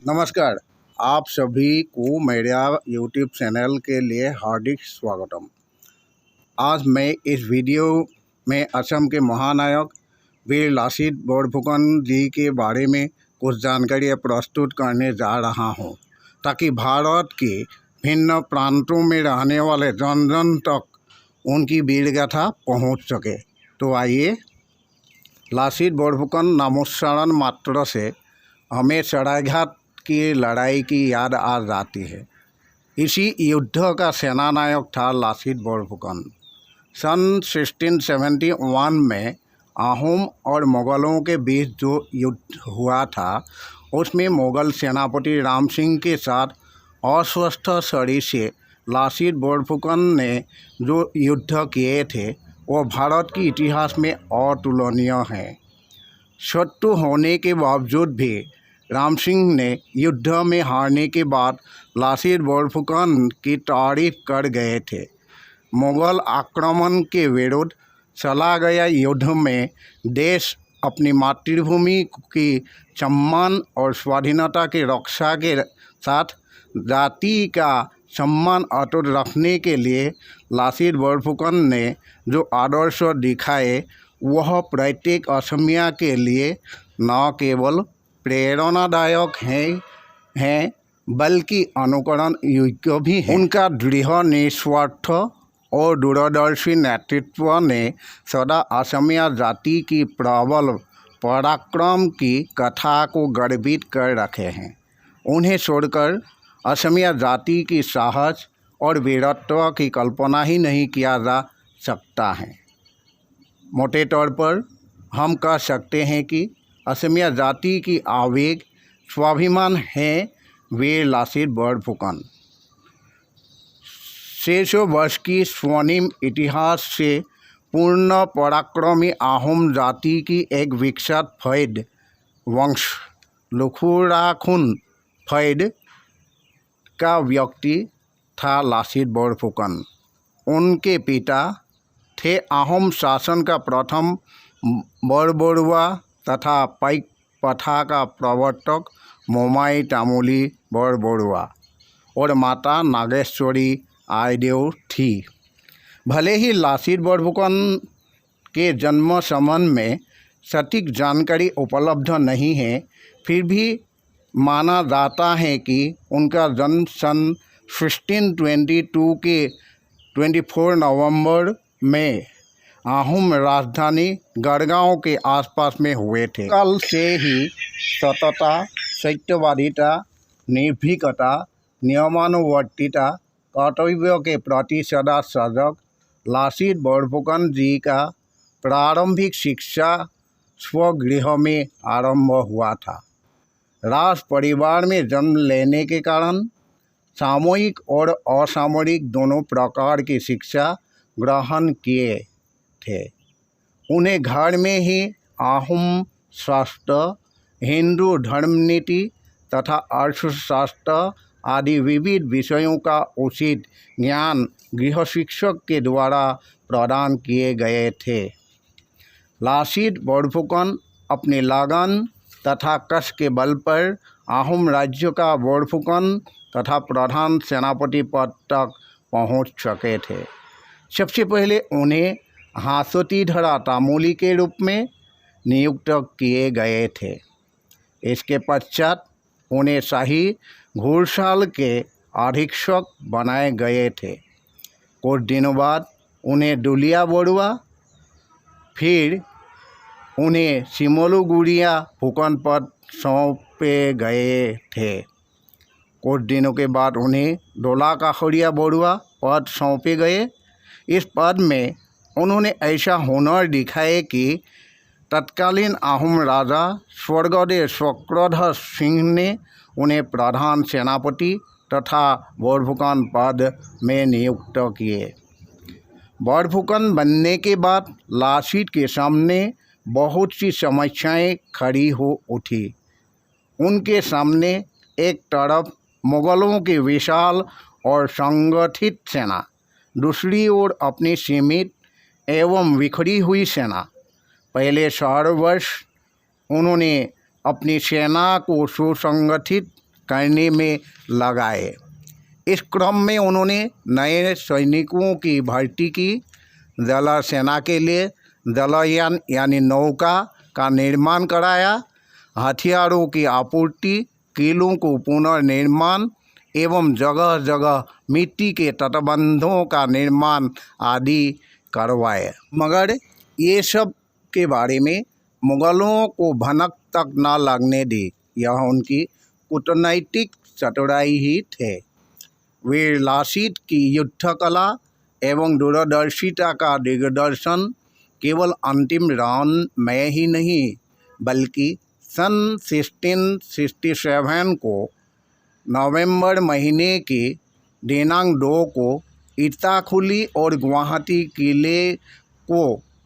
नमस्कार, आप सभी को मेरा यूट्यूब चैनल के लिए हार्दिक स्वागतम। आज मैं इस वीडियो में असम के महानायक वीर लासित बोरफुकन जी के बारे में कुछ जानकारी प्रस्तुत करने जा रहा हूं, ताकि भारत के भिन्न प्रांतों में रहने वाले जन जन तक उनकी वीर गाथा पहुँच सके। तो आइए, लासित बोरफुकन नामोच्चारण मात्र से हमें सरायघाट की लड़ाई की याद आ जाती है। इसी युद्ध का सेनानायक था लासित बोरफुकन। सन 1671 में आहूम और मुग़लों के बीच जो युद्ध हुआ था, उसमें मुग़ल सेनापति राम सिंह के साथ अस्वस्थ शरीर से लासित बोरफुकन ने जो युद्ध किए थे, वो भारत के इतिहास में अतुलनीय हैं। शत्रु होने के बावजूद भी राम सिंह ने युद्ध में हारने के बाद लासित बोरफुकन की तारीफ कर गए थे। मुग़ल आक्रमण के विरुद्ध चला गया युद्ध में देश अपनी मातृभूमि की सम्मान और स्वाधीनता की रक्षा के साथ जाति का सम्मान अटूट रखने के लिए लासित बोरफुकन ने जो आदर्श दिखाए, वह प्रत्येक असमिया के लिए न केवल प्रेरणादायक हैं बल्कि अनुकरण योग्य भी हैं। उनका दृढ़ निस्वार्थ और दूरदर्शी नेतृत्व ने सदा असमिया जाति की प्रबल पराक्रम की कथा को गर्वित कर रखे हैं। उन्हें छोड़कर असमिया जाति की साहस और वीरत्व की कल्पना ही नहीं किया जा सकता है। मोटे तौर पर हम कह सकते हैं कि असमिया जाति की आवेग स्वाभिमान है वीर लासित बोरफुकन। 600 वर्ष की स्वर्णिम इतिहास से पूर्ण पराक्रमी आहूम जाति की एक विख्यात फैद वंश लुखुराखुन फैद का व्यक्ति था लासित बोरफुकन। उनके पिता थे आहूम शासन का प्रथम बरबरुआ तथा पाइक प्रथा का प्रवर्तक मोमाई तामुली बरबरुआ और माता नागेश्वरी आयदेव थी। भले ही लासित बोरफुकन के जन्म संबंध में सटीक जानकारी उपलब्ध नहीं है, फिर भी माना जाता है कि उनका जन्म सन 1622 के 24 नवंबर में आहूम राजधानी गढ़गांव के आसपास में हुए थे। काल से ही सतता, सत्यवादिता, निर्भीकता, नियमानुवर्तिता, कर्तव्य के प्रति सदा सजग लासित बोरफुकन जी का प्रारंभिक शिक्षा स्वगृह में आरंभ हुआ था। राज परिवार में जन्म लेने के कारण सामूहिक और असामरिक दोनों प्रकार की शिक्षा ग्रहण किए थे। उन्हें घर में ही आहूम शास्त्र, हिंदू धर्मनीति तथा अर्थशास्त्र आदि विविध विषयों का उचित ज्ञान गृह शिक्षक के द्वारा प्रदान किए गए थे। लासित बोरफुकन अपनी लगन तथा कष्ट के बल पर आहूम राज्य का बोरफुकन तथा प्रधान सेनापति पद तक पहुंच सके थे। सबसे पहले उन्हें हासोतीधरा तामुली के रूप में नियुक्त किए गए थे। इसके पश्चात उन्हें शाही घुड़साल के अधीक्षक बनाए गए थे। कुछ दिनों बाद उन्हें दुलिया बरुआ, फिर उन्हें सिमोलुगुड़िया फुकन पद सौंपे गए थे। कुछ दिनों के बाद उन्हें डोला काखड़िया बरुआ पद सौंपे गए। इस पद में उन्होंने ऐसा हुनर दिखाए कि तत्कालीन आहूम राजा स्वर्गदेव चक्रधर सिंह ने उन्हें प्रधान सेनापति तथा बोरफुकन पद में नियुक्त किए। बोरफुकन बनने के बाद लासित के सामने बहुत सी समस्याएं खड़ी हो उठी। उनके सामने एक तरफ मुग़लों की विशाल और संगठित सेना, दूसरी ओर अपनी सीमित एवं बिखरी हुई सेना। पहले 4 वर्ष उन्होंने अपनी सेना को सुसंगठित करने में लगाए। इस क्रम में उन्होंने नए सैनिकों की भर्ती की, जल सेना के लिए जलयान यानी नौका का निर्माण कराया, हथियारों की आपूर्ति, किलों को पुनर्निर्माण एवं जगह जगह मिट्टी के तटबंधों का निर्माण आदि करवाए। मगर ये सब के बारे में मुगलों को भनक तक न लगने दी। यह उनकी कूटनैतिक चतुराई ही थे। वे लासीत की युद्ध कला एवं दूरदर्शिता का दिग्दर्शन केवल अंतिम राउंड में ही नहीं बल्कि सन 1667 को नवंबर महीने के दिनांक 2 को इताखुली और गुवाहाटी किले को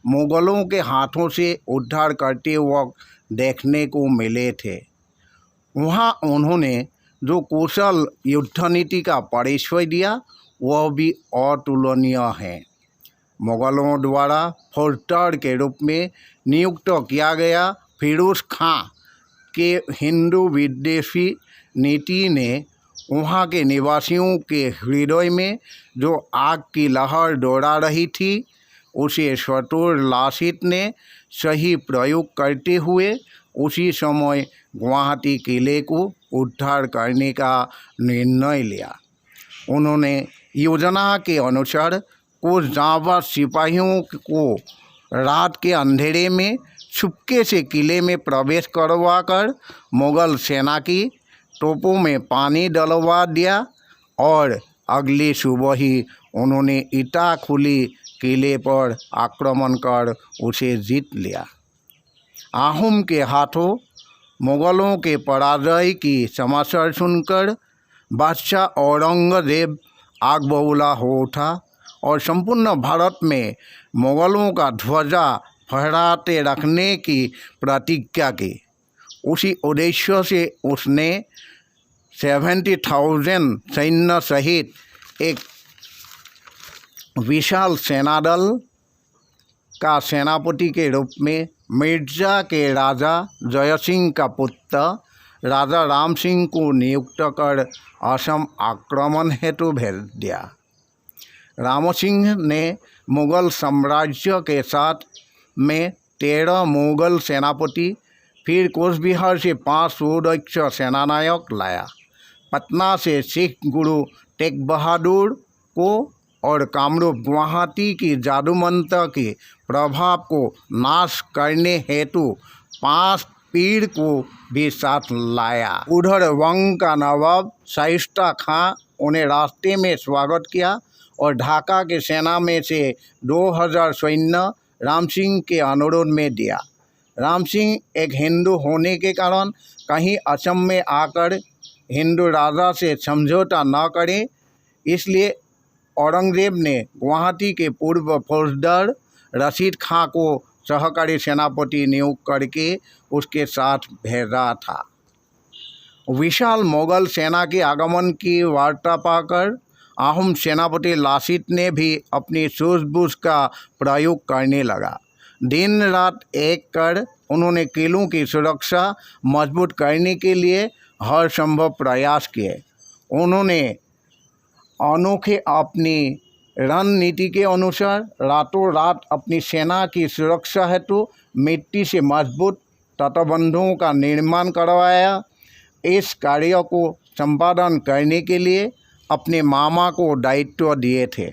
मुगलों के हाथों से उद्धार करते वक्त देखने को मिले थे। वहाँ उन्होंने जो कुशल युद्ध नीति का परिचय दिया वह भी अतुलनीय है। मुगलों द्वारा फौजदार के रूप में नियुक्त किया गया फिरोज खां के हिंदू विद्वेषी नीति ने वहाँ के निवासियों के हृदय में जो आग की लहर दौड़ा रही थी उसे शतुर लासीत ने सही प्रयोग करते हुए उसी समय गुवाहाटी किले को उद्धार करने का निर्णय लिया। उन्होंने योजना के अनुसार कुछ जांबाज सिपाहियों को रात के अंधेरे में छुपके से किले में प्रवेश करवाकर मुगल सेना की तोपों में पानी डलवा दिया और अगली सुबह ही उन्होंने इटाखुली किले पर आक्रमण कर उसे जीत लिया। आहोम के हाथों मुगलों के पराजय की समाचार सुनकर बादशाह औरंगजेब आग बबूला हो उठा और संपूर्ण भारत में मुगलों का ध्वजा फहराते रखने की प्रतिज्ञा की। उसी उद्देश्य से उसने 70,000 सैन्य सहित एक विशाल सेनादल का सेनापति के रूप में मिर्जा के राजा जयसिंह का पुत्र राजा राम सिंह को नियुक्त कर असम आक्रमण हेतु भेज दिया। राम सिंह ने मुगल साम्राज्य के साथ में 13 मुगल सेनापति, फिर कोचबिहार से 5 सुदक्ष सेनानायक लाया। पटना से सिख गुरु तेग बहादुर को और कामरूप गुवाहाटी की जादूमंत्र के प्रभाव को नाश करने हेतु 5 पीर को भी साथ लाया। उधर वंग का नवाब शाइस्ता खां उन्हें रास्ते में स्वागत किया और ढाका के सेना में से 2000 सैन्य राम सिंह के अनुरोध में दिया। राम सिंह एक हिंदू होने के कारण कहीं असम में आकर हिंदू राजा से समझौता न करे, इसलिए औरंगजेब ने गुवाहाटी के पूर्व फौजदार रशीद खां को सहकारी सेनापति नियुक्त करके उसके साथ भेजा था। विशाल मुगल सेना के आगमन की वार्ता पाकर आहोम सेनापति लासीत ने भी अपनी सूझबूझ का प्रयोग करने लगा। दिन रात एक कर उन्होंने किलों की सुरक्षा मजबूत करने के लिए हर संभव प्रयास किए। उन्होंने अनोखे अपनी रणनीति के अनुसार रातों रात अपनी सेना की सुरक्षा हेतु मिट्टी से मजबूत तटबंधों का निर्माण करवाया। इस कार्य को संपादन करने के लिए अपने मामा को दायित्व दिए थे,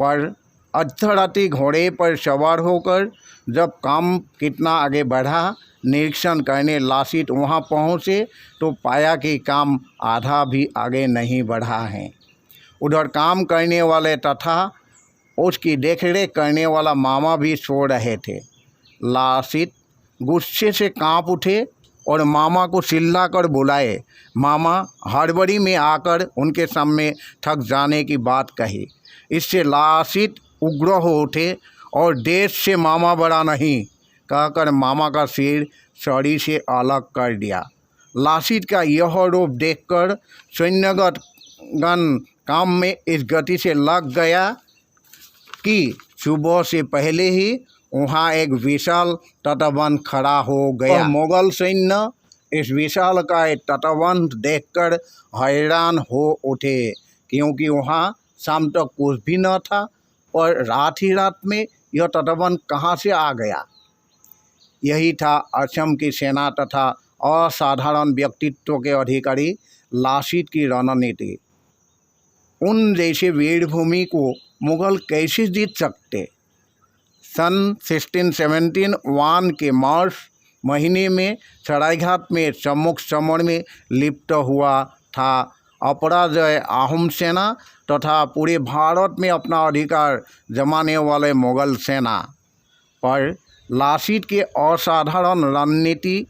पर अर्धरात्रि घोड़े पर सवार होकर जब काम कितना आगे बढ़ा निरीक्षण करने लासीत वहां पहुंचे तो पाया कि काम आधा भी आगे नहीं बढ़ा है। उधर काम करने वाले तथा उसकी देखरेख करने वाला मामा भी सो रहे थे। लासीत गुस्से से कांप उठे और मामा को चिल्लाकर बुलाए। मामा हड़बड़ी में आकर उनके सामने थक जाने की बात कही। इससे लासीत उग्र हो उठे और देश से मामा बड़ा नहीं कहकर मामा का सिर छड़ी से अलग कर दिया। लासीत का यह रूप देखकर सैन्यगण काम में इस गति से लग गया कि सुबह से पहले ही वहाँ एक विशाल तटबंध खड़ा हो गया। मुगल सैन्य इस विशालकाय तटबंध देखकर हैरान हो उठे, क्योंकि वहाँ शाम तक कुछ भी न था, और रात ही रात में यह तटबंध कहाँ से आ गया। यही था असम की सेना तथा असाधारण व्यक्तित्व के अधिकारी लासीत की रणनीति। उन जैसे वीरभूमि को मुगल कैसे जीत सकते। सन 1671 के मार्च महीने में सरायघाट में सम्मुख समर में लिप्त हुआ था अपराजय आहूम सेना तथा पूरे भारत में अपना अधिकार जमाने वाले मुगल सेना पर लासीत के असाधारण रणनीति,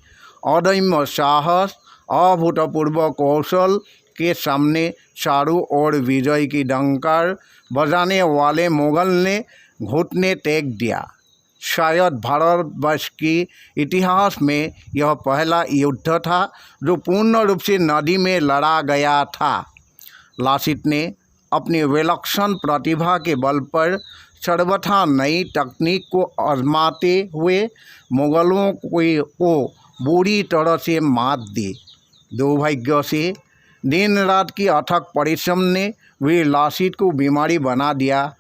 अदम्य साहस, अभूतपूर्व कौशल के सामने चारों ओर विजय की डंकार बजाने वाले मुगल ने घुटने टेक दिया। शायद भारतवर्ष की इतिहास में यह पहला युद्ध था जो पूर्ण रूप से नदी में लड़ा गया था। लासीत ने अपनी विलक्षण प्रतिभा के बल पर सर्वथा नई तकनीक को आजमाते हुए मुगलों को बुरी तरह से मात दी। दुर्भाग्य से दिन रात की अथक परिश्रम ने वीर लासीत को बीमारी बना दिया,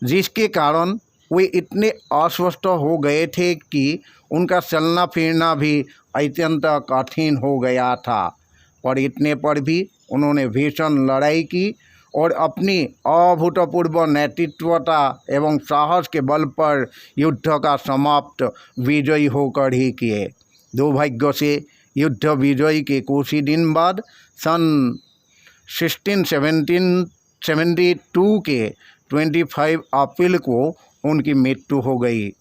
जिसके कारण वे इतने अस्वस्थ हो गए थे कि उनका चलना फिरना भी अत्यंत कठिन हो गया था। पर इतने पर भी उन्होंने भीषण लड़ाई की और अपनी अभूतपूर्व नेतृत्वता एवं साहस के बल पर युद्ध का समाप्त विजयी होकर ही किए। दुर्भाग्य से युद्ध विजय के कुछ ही दिन बाद सन 1672 के 25 अप्रैल को उनकी मृत्यु हो गई।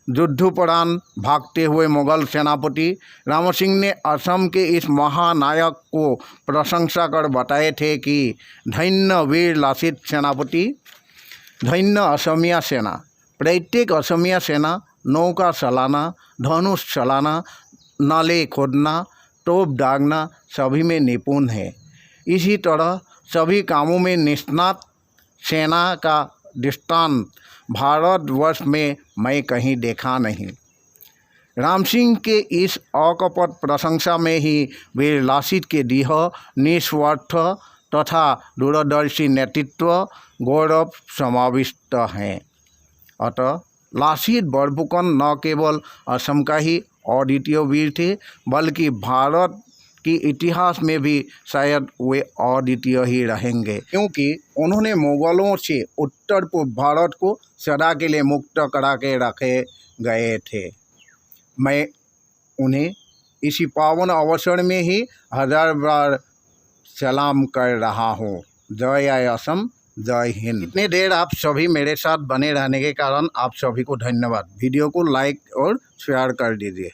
युद्धोपरांत भागते हुए मुगल सेनापति राम सिंह ने असम के इस महानायक को प्रशंसा कर बताए थे कि धन्य वीर लासीत सेनापति, धन्य असमिया सेना। प्रत्येक असमिया सेना नौका चलाना, धनुष चलाना, नाले खोदना, तोप दागना सभी में निपुण है। इसी तरह सभी कामों में निष्णात सेना का दृष्टांत भारतवर्ष में मैं कहीं देखा नहीं। राम सिंह के इस अकपट प्रशंसा में ही वीर लासीत के दृढ़, निस्वार्थ तथा दूरदर्शी नेतृत्व गौरव समाविष्ट हैं। अतः लासीत बरफुकन न केवल असम का ही अद्वितीय वीर थे, बल्कि भारत कि इतिहास में भी शायद वे अद्वितीय ही रहेंगे, क्योंकि उन्होंने मुगलों से उत्तर पूर्व भारत को सदा के लिए मुक्त करा के रखे गए थे। मैं उन्हें इसी पावन अवसर में ही हजार बार सलाम कर रहा हूँ। जय असम, जय हिंद। इतनी देर आप सभी मेरे साथ बने रहने के कारण आप सभी को धन्यवाद। वीडियो को लाइक और शेयर कर दीजिए।